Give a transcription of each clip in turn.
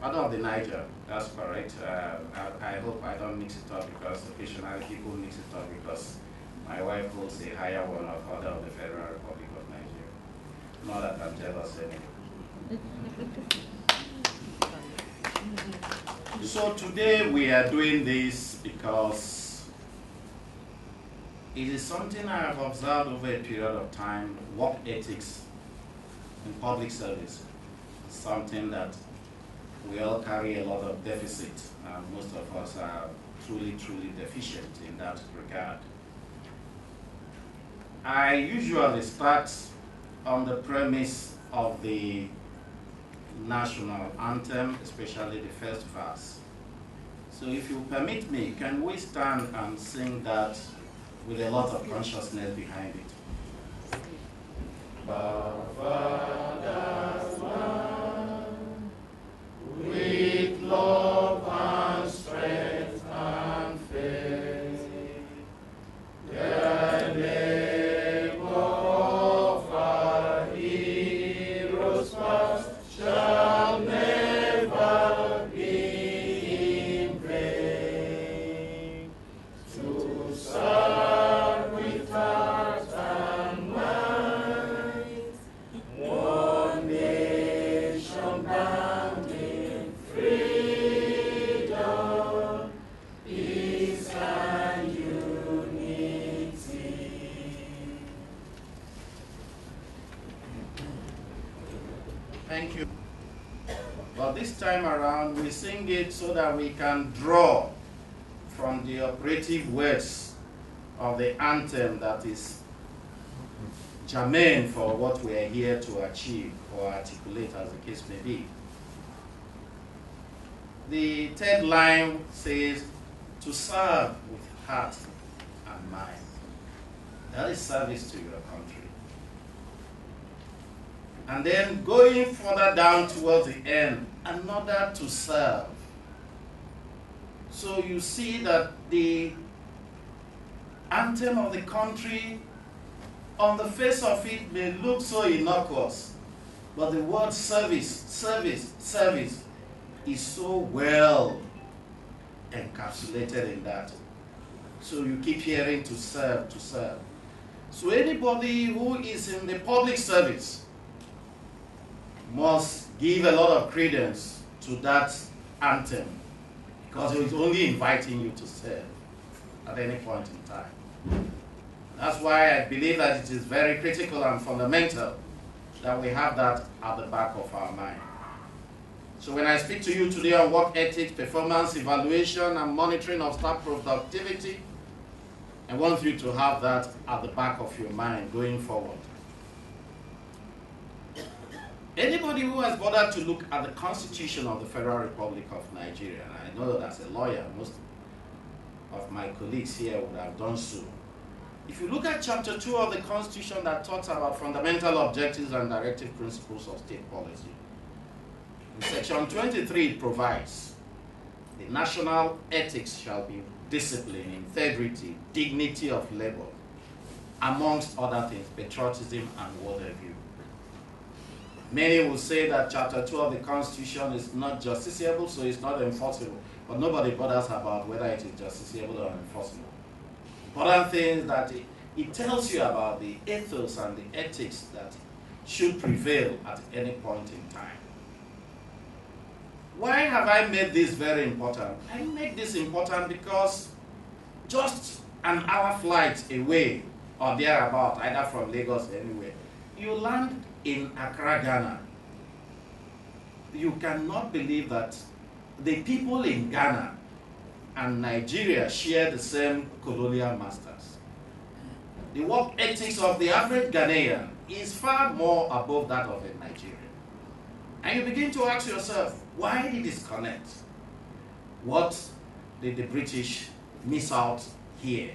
Father of the Niger, that's correct. I hope I don't mix it up because occasionally people mix it up because my wife holds a higher one of Father of the Federal Republic of Nigeria. Not that I'm jealous anymore. So today we are doing this because it is something I have observed over a period of time. Work ethics in public service is something that we all carry a lot of deficit, and most of us are truly deficient in that regard. I usually start on the premise of the national anthem, especially the first verse. So if you permit me, can we stand and sing that with a lot of consciousness behind it? With love and strength and faith, the labor of our heroes past shall never be in vain. To serve with heart and mind, one nation bound in freedom, peace and unity. Thank you. But this time around, we sing it so that we can draw from the operative words of the anthem that is germane for what we are here to achieve or articulate, as the case may be. The third line says, to serve with heart and mind. That is service to your country. And then going further down towards the end, another to serve. So you see that the anthem of the country, on the face of it, may look so innocuous, but the word service is so well encapsulated in that. So you keep hearing to serve, to serve. So anybody who is in the public service must give a lot of credence to that anthem, because it is only inviting you to serve at any point in time. That's why I believe that it is very critical and fundamental that we have that at the back of our mind. So when I speak to you today on work ethics, performance evaluation, and monitoring of staff productivity, I want you to have that at the back of your mind going forward. Anybody who has bothered to look at the Constitution of the Federal Republic of Nigeria, and I know that as a lawyer, most of my colleagues here would have done so. If you look at Chapter 2 of the Constitution that talks about fundamental objectives and directive principles of state policy, in Section 23 it provides, the national ethics shall be discipline, integrity, dignity of labor, amongst other things, patriotism and worldview. Many will say that Chapter 2 of the Constitution is not justiciable, so it's not enforceable. But nobody bothers about whether it is justiciable or enforceable. Important thing is that it tells you about the ethos and the ethics that should prevail at any point in time. Why have I made this very important? I make this important because just an hour flight away or thereabout, either from Lagos or anywhere, you land in Accra, Ghana. You cannot believe that the people in Ghana and Nigeria share the same colonial masters. The work ethics of the average Ghanaian is far more above that of a Nigerian. And you begin to ask yourself, why the disconnect? What did the British miss out here?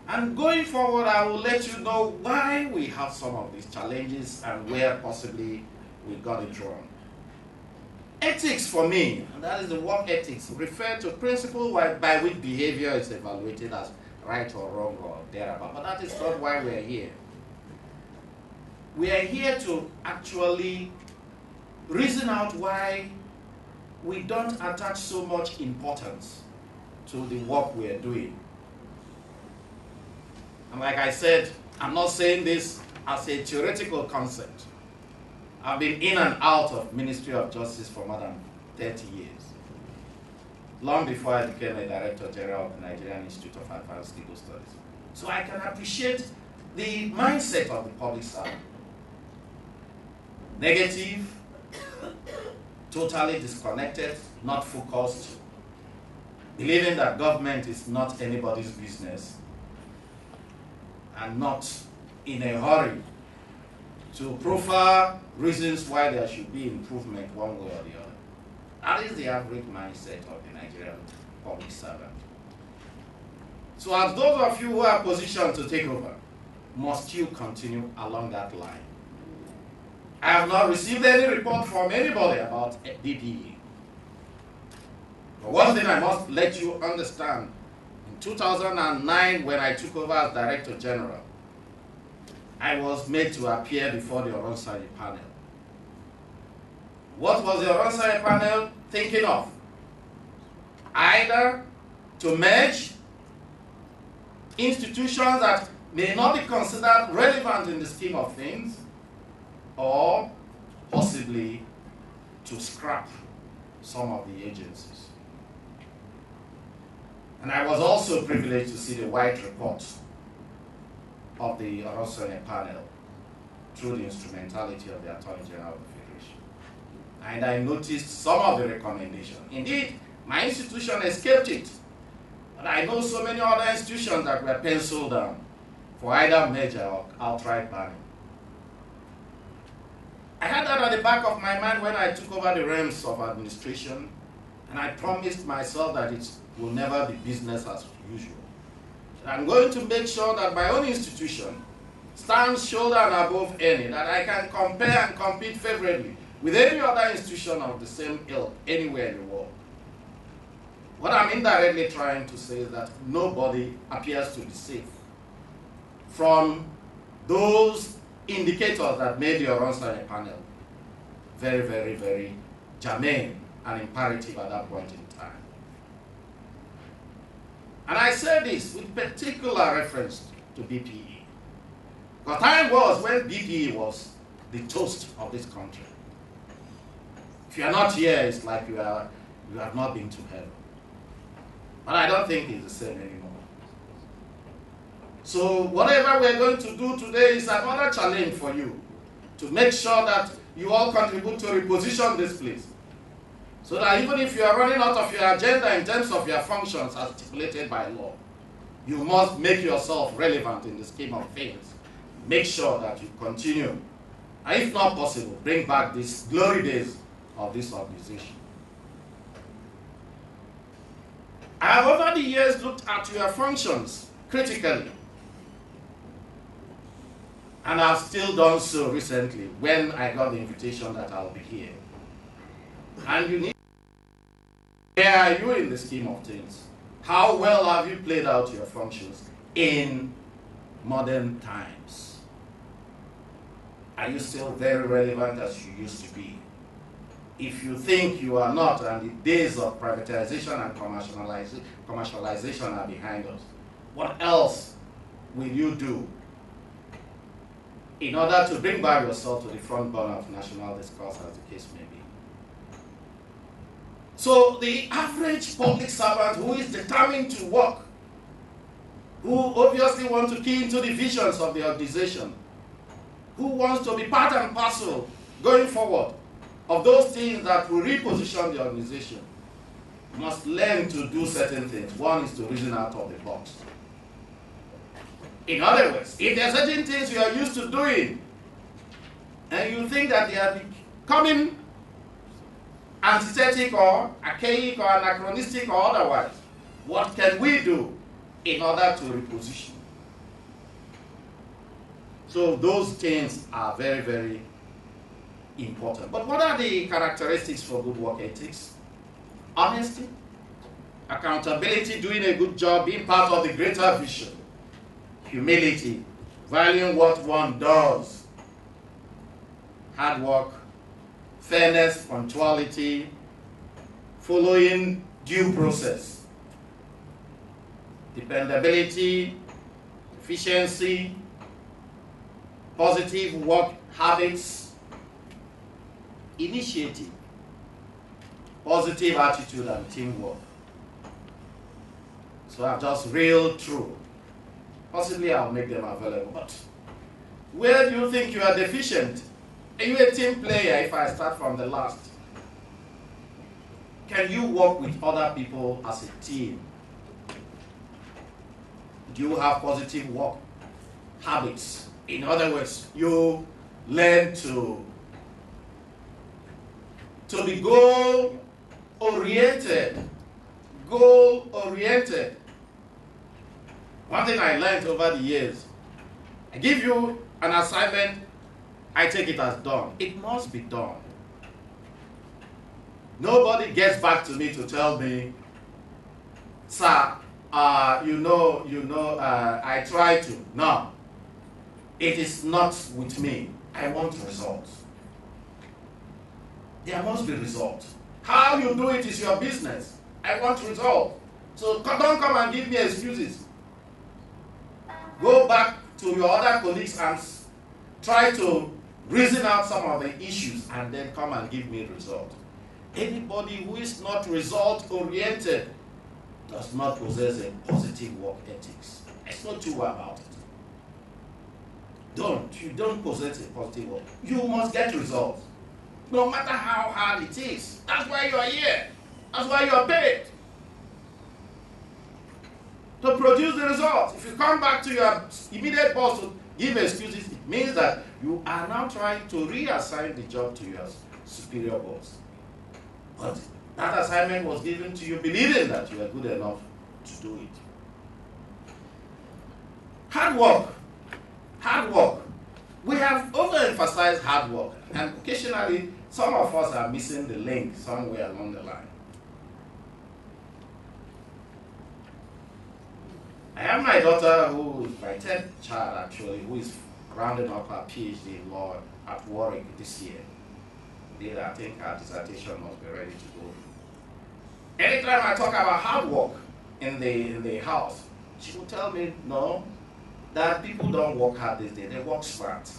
And going forward, I will let you know why we have some of these challenges and where possibly we got it wrong. Ethics for me, and that is the work ethics, refer to principle by which behavior is evaluated as right or wrong or thereabout. But that is not why we are here. We are here to actually reason out why we don't attach so much importance to the work we are doing. And like I said, I'm not saying this as a theoretical concept. I've been in and out of Ministry of Justice for more than 30 years. Long before I became a Director General of the Nigerian Institute of Advanced Legal Studies. So I can appreciate the mindset of the public servant. Negative, totally disconnected, not focused, believing that government is not anybody's business, and not in a hurry to profile reasons why there should be improvement one way or the other. That is the average mindset of the Nigerian public servant. So as those of you who are positioned to take over, must you continue along that line? I have not received any report from anybody about BPE. But one thing I must let you understand, in 2009, when I took over as Director General, I was made to appear before the Oronsaye panel. What was the Oronsaye panel thinking of? Either to merge institutions that may not be considered relevant in the scheme of things, or possibly to scrap some of the agencies. And I was also privileged to see the white report of the Oronsaye panel through the instrumentality of the Attorney General of the Federation. And I noticed some of the recommendations. Indeed, my institution escaped it. But I know so many other institutions that were penciled down for either merger or outright banning. I had that at the back of my mind when I took over the realms of administration, and I promised myself that it will never be business as usual. I'm going to make sure that my own institution stands shoulder and above any, that I can compare and compete favorably with any other institution of the same ilk anywhere in the world. What I'm indirectly trying to say is that nobody appears to be safe from those indicators that made the Oronsaye panel very, very, very germane and imperative at that point in time. And I say this with particular reference to BPE. The time was when BPE was the toast of this country. If you are not here, it's like you have not been to heaven. But I don't think it's the same anymore. So whatever we're going to do today is another challenge for you to make sure that you all contribute to reposition this place. So that even if you are running out of your agenda in terms of your functions as stipulated by law, you must make yourself relevant in the scheme of things. Make sure that you continue, and if not possible, bring back these glory days of this organization. I have over the years looked at your functions critically, and I've still done so recently when I got the invitation that I'll be here. And you need, where are you in the scheme of things? How well have you played out your functions in modern times? Are you still very relevant as you used to be? If you think you are not, and the days of privatization and commercialization are behind us, what else will you do in order to bring back yourself to the front burner of national discourse, as the case may be? So the average public servant who is determined to work, who obviously wants to key into the visions of the organization, who wants to be part and parcel going forward of those things that will reposition the organization, must learn to do certain things. One is to reason out of the box. In other words, if there are certain things you are used to doing, and you think that they are becoming antithetic or archaic or anachronistic or otherwise, what can we do in order to reposition? So those things are very, very important. But what are the characteristics for good work ethics? Honesty, accountability, doing a good job, being part of the greater vision, humility, valuing what one does, hard work, fairness, punctuality, following due process, dependability, efficiency, positive work habits, initiative, positive attitude, and teamwork. So I've just reeled through. Possibly I'll make them available, but where do you think you are deficient? Are you a team player if I start from the last? Can you work with other people as a team? Do you have positive work habits? In other words, you learn to be goal-oriented. Goal-oriented. One thing I learned over the years, I give you an assignment, I take it as done. It must be done. Nobody gets back to me to tell me, sir, I try to. No. It is not with me. I want results. There must be results. How you do it is your business. I want results. So don't come and give me excuses. Go back to your other colleagues and try to reason out some of the issues and then come and give me results. Anybody who is not result-oriented does not possess a positive work ethics. There's no two about it. You don't possess a positive work. You must get results. No matter how hard it is. That's why you are here. That's why you are paid. To produce the results. If you come back to your immediate boss to give excuses, it means that you are now trying to reassign the job to your superior boss. But that assignment was given to you believing that you are good enough to do it. Hard work. Hard work. We have overemphasized hard work, and occasionally some of us are missing the link somewhere along the line. I have my daughter, who is my 10th child actually, who is rounding up her PhD in law at Warwick this year. I think her dissertation must be ready to go. Anytime I talk about hard work in the house, she will tell me, no, that people don't work hard these days, they work smart.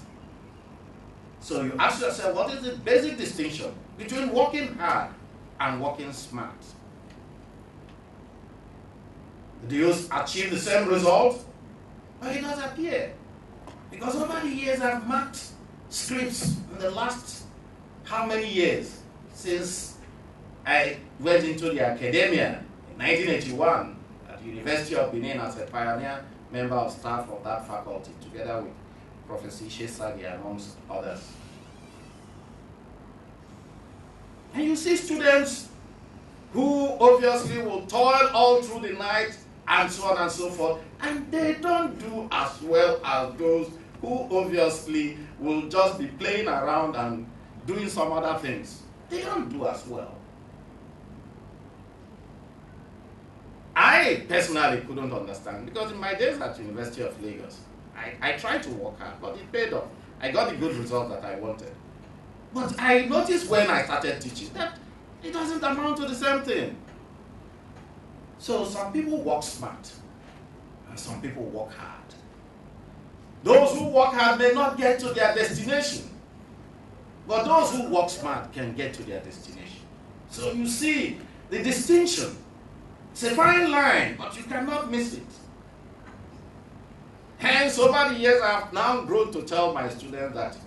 So you ask yourself, what is the basic distinction between working hard and working smart? Do you achieve the same result? Well, it does appear. Because over the years I've marked scripts in the last how many years since I went into the academia in 1981 at the University of Benin as a pioneer member of staff of that faculty, together with Professor Ishe Sagi amongst others. And you see students who obviously will toil all through the night and so on and so forth, and they don't do as well as those who obviously will just be playing around and doing some other things. They don't do as well. I personally couldn't understand, because in my days at University of Lagos, I tried to work hard, but it paid off. I got the good result that I wanted. But I noticed when I started teaching that it doesn't amount to the same thing. So some people work smart, and some people work hard. Those who work hard may not get to their destination, but those who work smart can get to their destination. So you see the distinction. It's a fine line, but you cannot miss it. Hence, over the years, I have now grown to tell my students that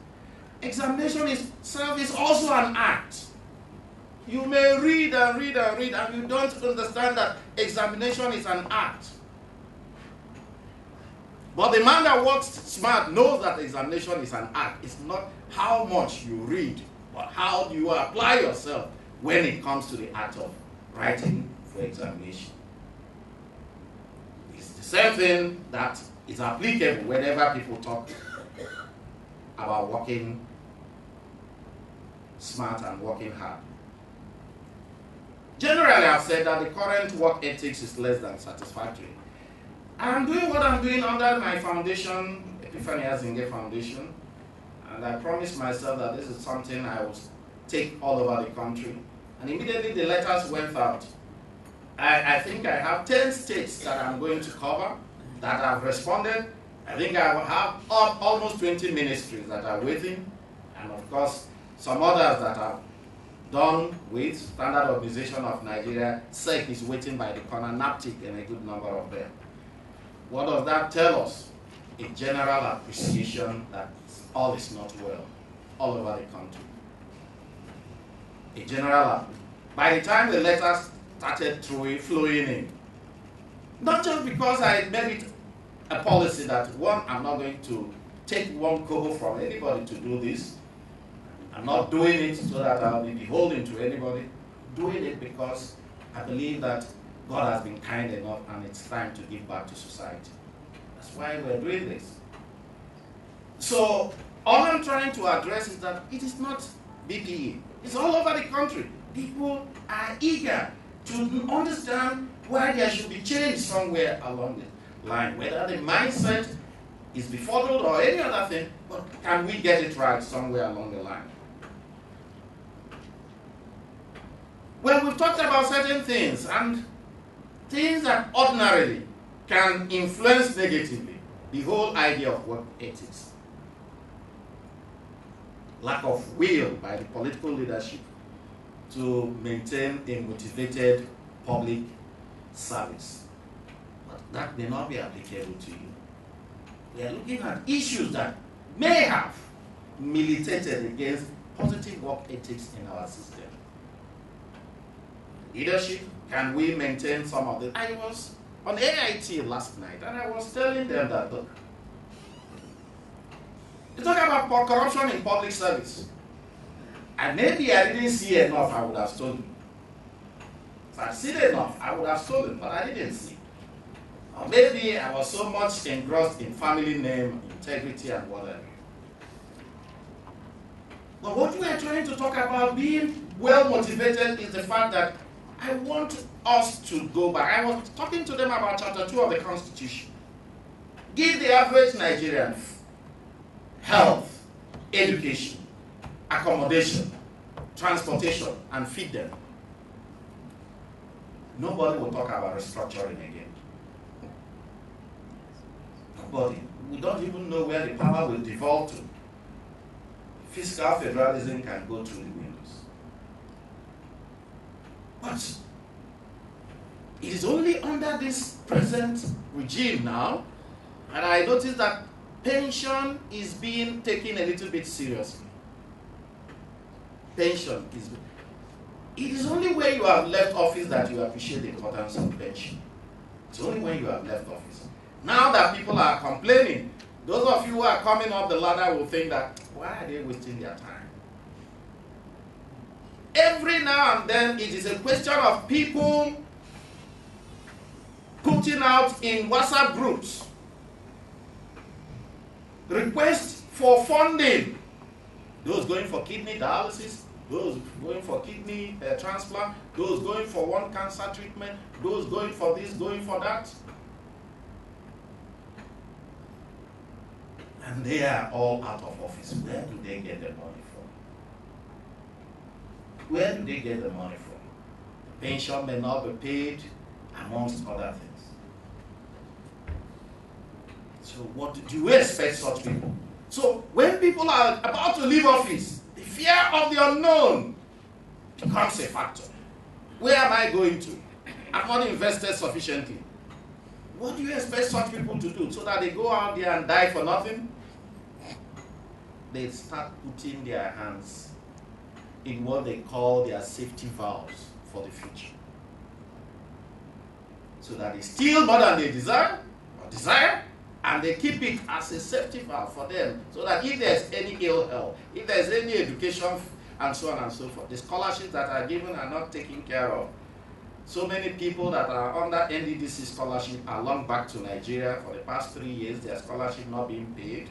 examination itself is also an art. You may read and read and read, and you don't understand that examination is an art. But the man that works smart knows that examination is an art. It's not how much you read, but how you apply yourself when it comes to the art of writing for examination. It's the same thing that is applicable whenever people talk about working smart and working hard. Generally, I've said that the current work ethics is less than satisfactory. I'm doing what I'm doing under my foundation, Epiphany Azinge Foundation, and I promised myself that this is something I will take all over the country. And immediately the letters went out. I think I have 10 states that I'm going to cover that have responded. I think I will have almost 20 ministries that are waiting. And of course, some others that have done with Standard Organization of Nigeria. SEC is waiting by the corner, NAPTIC, and a good number of them. What does that tell us? A general appreciation that all is not well all over the country. A general, by the time the letters started flowing in, not just because I made it a policy that, one, I'm not going to take one kobo from anybody to do this. I'm not doing it so that I'll be beholden to anybody. Doing it because I believe that God has been kind enough and it's time to give back to society. That's why we're doing this. So all I'm trying to address is that it is not BPE. It's all over the country. People are eager to understand why there should be change somewhere along the line. Whether the mindset is befuddled or any other thing, but can we get it right somewhere along the line? Well, we've talked about certain things, and things that ordinarily can influence negatively the whole idea of work ethics. Lack of will by the political leadership to maintain a motivated public service. But that may not be applicable to you. We are looking at issues that may have militated against positive work ethics in our system. Leadership, can we maintain some of the... I was on AIT last night and I was telling them that, look, you talk about corruption in public service. And maybe I didn't see enough, I would have stolen. If I'd seen enough, I would have stolen, but I didn't see. Or maybe I was so much engrossed in family name, integrity, and whatever. But what we are trying to talk about, being well motivated, is the fact that I want us to go back. I was talking to them about Chapter 2 of the Constitution. Give the average Nigerian health, education, accommodation, transportation, and feed them. Nobody will talk about restructuring again. Nobody. We don't even know where the power will devolve to. Fiscal federalism can go through the windows. But it is only under this present regime now, and I notice that pension is being taken a little bit seriously. Pension is... It is only when you have left office that you appreciate the importance of pension. It's only when you have left office. Now that people are complaining, those of you who are coming up the ladder will think that, why are they wasting their time? Every now and then, it is a question of people putting out in WhatsApp groups requests for funding. Those going for kidney dialysis, those going for kidney transplant, those going for one cancer treatment, those going for this, going for that. And they are all out of office. Where do they get the money from? Where do they get the money from? Pension may not be paid, amongst other things. So what do you expect such people? So when people are about to leave office, the fear of the unknown becomes a factor. Where am I going to? I've not invested sufficiently. What do you expect such people to do? So that they go out there and die for nothing? They start putting their hands in what they call their safety valves for the future. So that they steal more than they desire, and they keep it as a safety valve for them, so that if there's any ill health, if there's any education, and so on and so forth, the scholarships that are given are not taken care of. So many people that are under NDDC scholarship are long back to Nigeria for the past 3 years, their scholarship not being paid.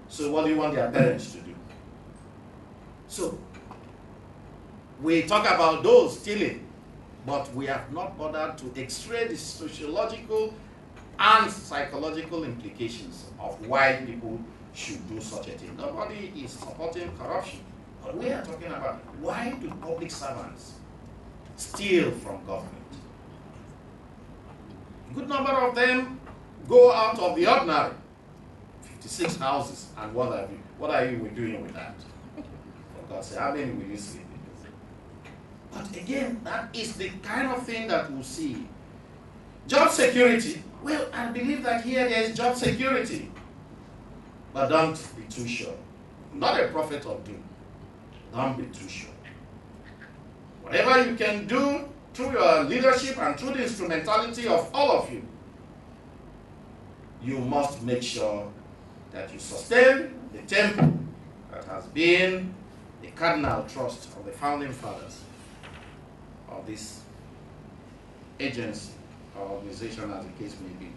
So what do you want their parents to do? So we talk about those stealing, but we have not bothered to x-ray the sociological and psychological implications of why people should do such a thing. Nobody is supporting corruption. But we are talking about, why do public servants steal from government? A good number of them go out of the ordinary. 56 houses, and what have you? What are you doing with that? For God's sake, how many will you sleep in? But again, that is the kind of thing that we'll see. Job security. Well, I believe that here there is job security. But don't be too sure. Not a prophet of doom. Don't be too sure. Whatever you can do through your leadership and through the instrumentality of all of you, you must make sure that you sustain the temple that has been the cardinal trust of the founding fathers of this agency or organization, as the case may be.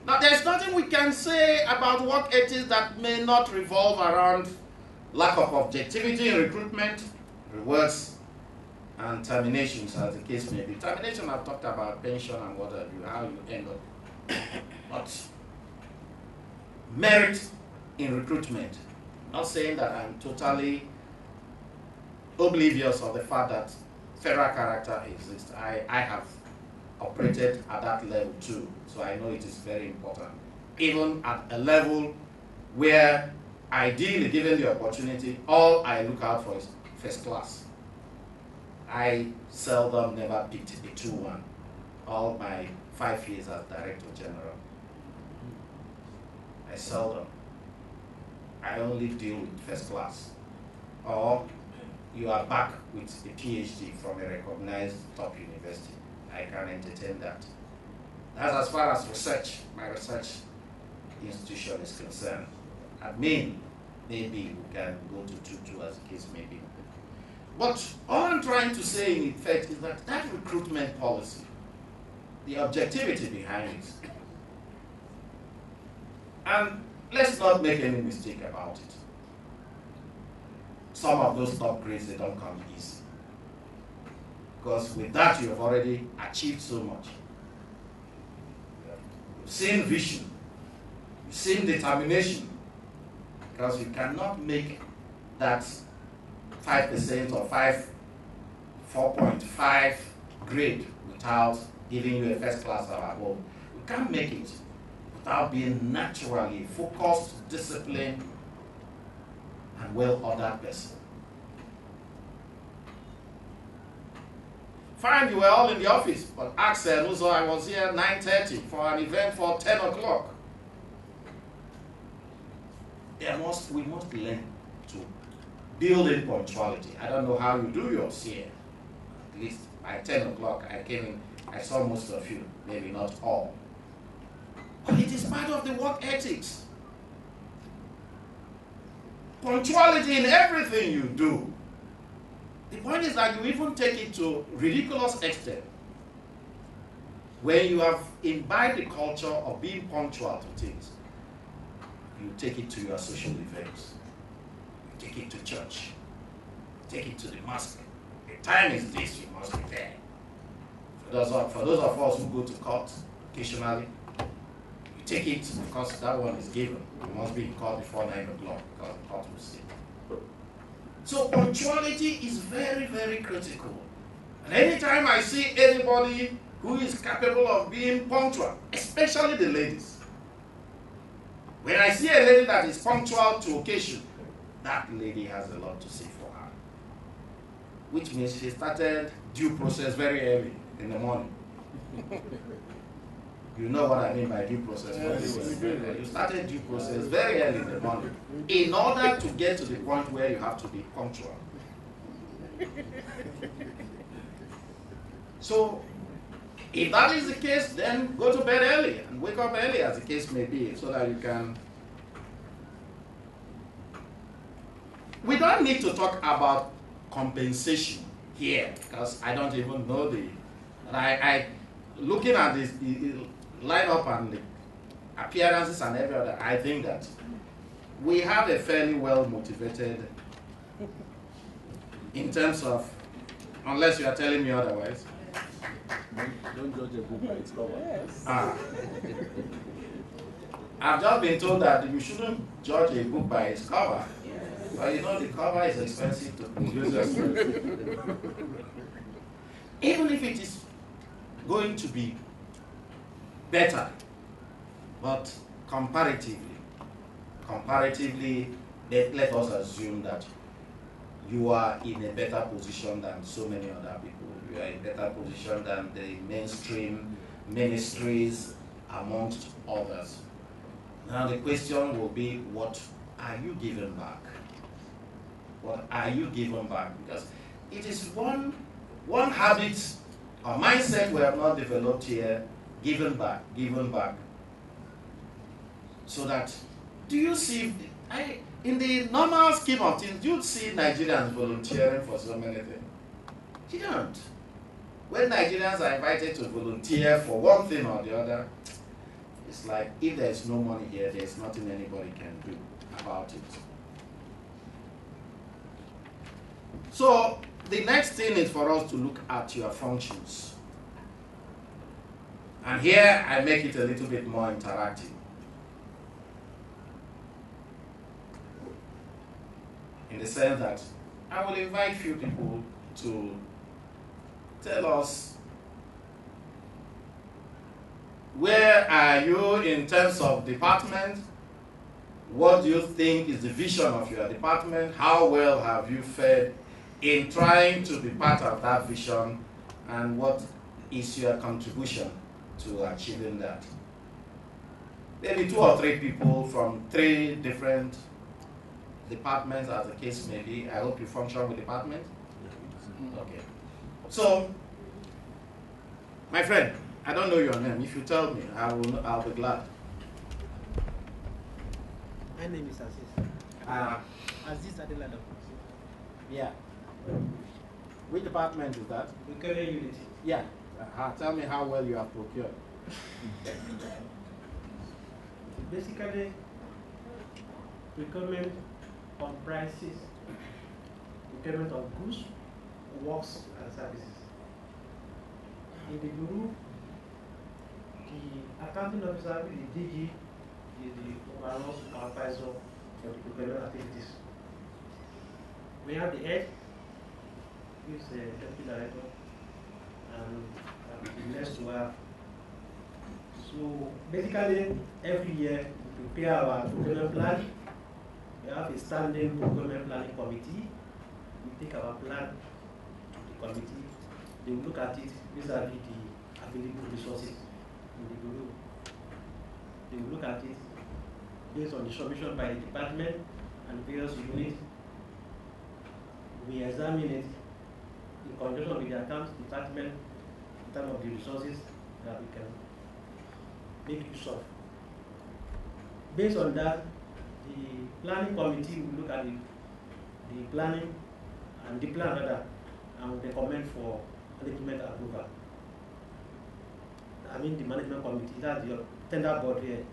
Now, there's nothing we can say about work ethics that may not revolve around lack of objectivity in recruitment, rewards, and terminations, as the case may be. Termination, I've talked about pension and what have you, how you end up. But merit in recruitment. Not saying that I'm totally oblivious of the fact that federal character exists. I have operated at that level too, so I know it is very important. Even at a level where, ideally, given the opportunity, all I look out for is first class. I seldom never picked a 2-1 all my 5 years as Director General. I seldom. I only deal with first class. Or you are back with a PhD from a recognized top university. I can entertain that. That's as far as research, my research institution is concerned. Admin, maybe we can go to 2-2 as the case may be. But all I'm trying to say in effect is that that recruitment policy, the objectivity behind it, and let's not make any mistake about it. Some of those top grades, they don't come easy. Because with that, you have already achieved so much. You've seen vision. You've seen determination. Because you cannot make that 5% or 4.5 grade without giving you a first class or above. You can't make it without being naturally focused, disciplined, and well-ordered person. Fine, you were all in the office, but Axel, also I was here at 9:30 for an event for 10 o'clock. We must learn to build in punctuality. I don't know how you do yours here. At least by 10 o'clock I came in, I saw most of you, maybe not all. But it is part of the work ethics. Punctuality in everything you do. The point is that you even take it to ridiculous extent. When you have imbibed the culture of being punctual to things, you take it to your social events. You take it to church. You take it to the mosque. The time is this, you must be there. For those of us who go to court occasionally, you take it because that one is given. You must be in court before 9 o'clock because the court will sit. So punctuality is very, very critical. And anytime I see anybody who is capable of being punctual, especially the ladies, when I see a lady that is punctual to occasion, that lady has a lot to say for her. Which means she started due process very early in the morning. You know what I mean by due process. Yes, you started due process very early in the morning in order to get to the point where you have to be punctual. So, if that is the case, then go to bed early and wake up early, as the case may be, so that you can. We don't need to talk about compensation here, because I don't even know looking at this lineup and the appearances and every other, I think that we have a fairly well motivated, in terms of, unless you are telling me otherwise. Don't judge a book by its cover. Yes. I've just been told that you shouldn't judge a book by its cover. Well, you know the cover is expensive to produce. Even if it is going to be better, but comparatively, let us assume that you are in a better position than so many other people. You are in a better position than the mainstream ministries, amongst others. Now the question will be, what are you giving back? What are you giving back? Because it is one habit or mindset we have not developed here, giving back. So that, do you see, in the normal scheme of things, do you see Nigerians volunteering for so many things? You don't. When Nigerians are invited to volunteer for one thing or the other, it's like, if there's no money here, there's nothing anybody can do about it. So the next thing is for us to look at your functions. And here I make it a little bit more interactive. In the sense that I will invite few people to tell us, where are you in terms of department? What do you think is the vision of your department? How well have you fared in trying to be part of that vision? And what is your contribution to achieving that? Maybe 2 or 3 people from 3 different departments, as the case may be. I hope you function with departments. Okay. So, my friend, I don't know your name. If you tell me, I'll be glad. My name is Aziz. Aziz Adelado. Yeah. Which department is that? Procurement unit. Yeah. Tell me how well you have procured. Basically, procurement comprises procurement of goods, works, and services. In the bureau, the accounting officer, the DG, is the overall supervisor for the procurement activities. We have the head, who is the deputy director, and the next to have. So basically, every year we prepare our procurement plan. We have a standing procurement planning committee. We take our plan to the committee. They will look at it vis-à-vis the available resources in the bureau. They will look at it based on the submission by the department and various units. We examine it in conjunction with the accounts department in terms of the resources that we can make use of. Based on that, the planning committee will look at the planning and the plan rather, and will recommend for management approval. I mean the management committee, that's the tender board here.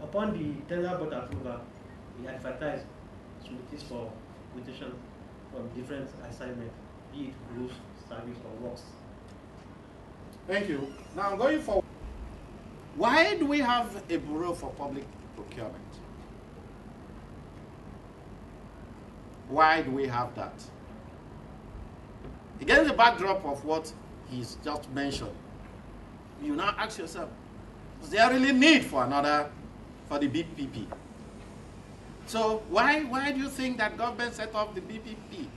Upon the tender board approval, we advertise solicitors for quotation from different assignments, be it goods, service, or works. Thank you. Now going forward, why do we have a Bureau for Public Procurement? Why do we have that? Against the backdrop of what he's just mentioned, you now ask yourself, is there really need for the BPP? So why do you think that government set up the BPP?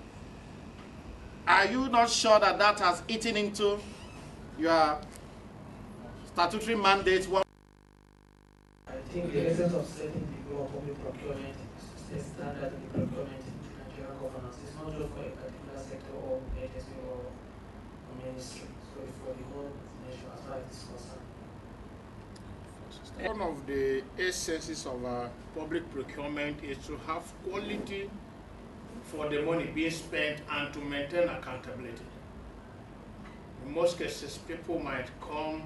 Are you not sure that that has eaten into your statutory mandate? I think the essence of setting the Bureau of Public Procurement is standard in the procurement in Nigerian governance. It's not just for a particular sector or agency or ministry. So it's for the whole nation as far as it's concerned. One of the essences of public procurement is to have quality for the money being spent and to maintain accountability. In most cases, people might come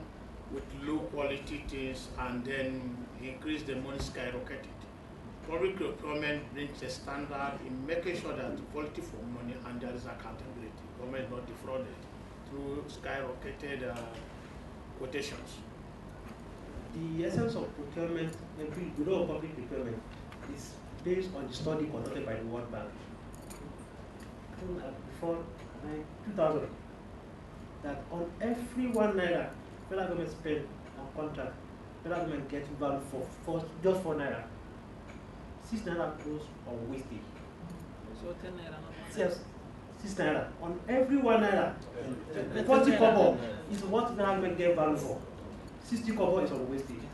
with low quality things and then increase the money skyrocketed. Public procurement brings a standard in making sure that the quality for money and there is accountability. Government is not defrauded through skyrocketed quotations. The essence of procurement, the Bureau of Public Procurement, is based on the study conducted by the World Bank. Before 2000, that on every 1 naira federal government spend on contract, federal government gets value for just 4 naira. 6 naira goes on wastage. So 10 naira. Yes, 6 naira on every 1 naira. 40 kobo is what federal government get value for. 60 kobo is on wastage.